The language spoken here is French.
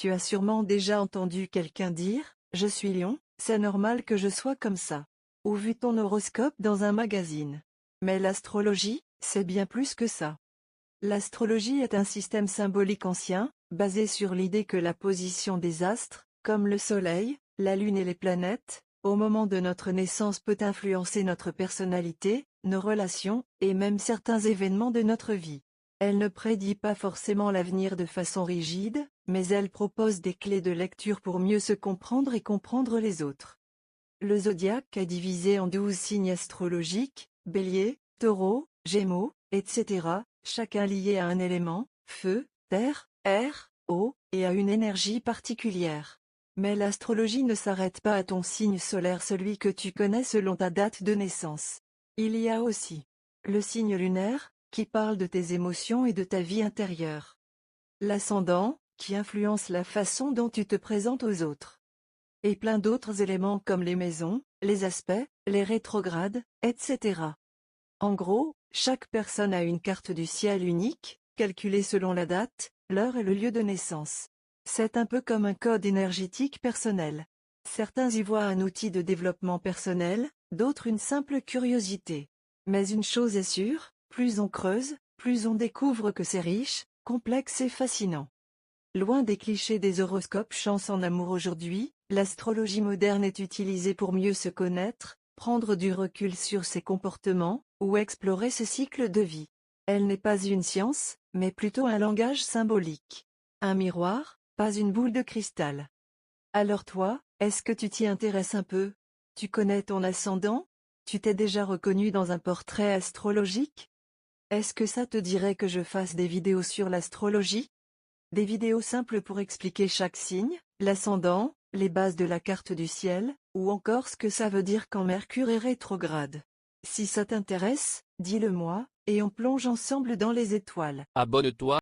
Tu as sûrement déjà entendu quelqu'un dire « Je suis Lion, c'est normal que je sois comme ça » ou vu ton horoscope dans un magazine. Mais l'astrologie, c'est bien plus que ça. L'astrologie est un système symbolique ancien, basé sur l'idée que la position des astres, comme le Soleil, la Lune et les planètes, au moment de notre naissance peut influencer notre personnalité, nos relations, et même certains événements de notre vie. Elle ne prédit pas forcément l'avenir de façon rigide, mais elle propose des clés de lecture pour mieux se comprendre et comprendre les autres. Le zodiaque est divisé en 12 signes astrologiques, Bélier, Taureau, Gémeaux, etc., chacun lié à un élément, feu, terre, air, eau, et à une énergie particulière. Mais l'astrologie ne s'arrête pas à ton signe solaire, celui que tu connais selon ta date de naissance. Il y a aussi le signe lunaire, qui parle de tes émotions et de ta vie intérieure. L'ascendant, qui influence la façon dont tu te présentes aux autres. Et plein d'autres éléments comme les maisons, les aspects, les rétrogrades, etc. En gros, chaque personne a une carte du ciel unique, calculée selon la date, l'heure et le lieu de naissance. C'est un peu comme un code énergétique personnel. Certains y voient un outil de développement personnel, d'autres une simple curiosité. Mais une chose est sûre, plus on creuse, plus on découvre que c'est riche, complexe et fascinant. Loin des clichés des horoscopes chance en amour aujourd'hui, l'astrologie moderne est utilisée pour mieux se connaître, prendre du recul sur ses comportements, ou explorer ses cycles de vie. Elle n'est pas une science, mais plutôt un langage symbolique. Un miroir, pas une boule de cristal. Alors toi, est-ce que tu t'y intéresses un peu? Tu connais ton ascendant? Tu t'es déjà reconnu dans un portrait astrologique? Est-ce que ça te dirait que je fasse des vidéos sur l'astrologie? Des vidéos simples pour expliquer chaque signe, l'ascendant, les bases de la carte du ciel, ou encore ce que ça veut dire quand Mercure est rétrograde. Si ça t'intéresse, dis-le moi, et on plonge ensemble dans les étoiles. Abonne-toi.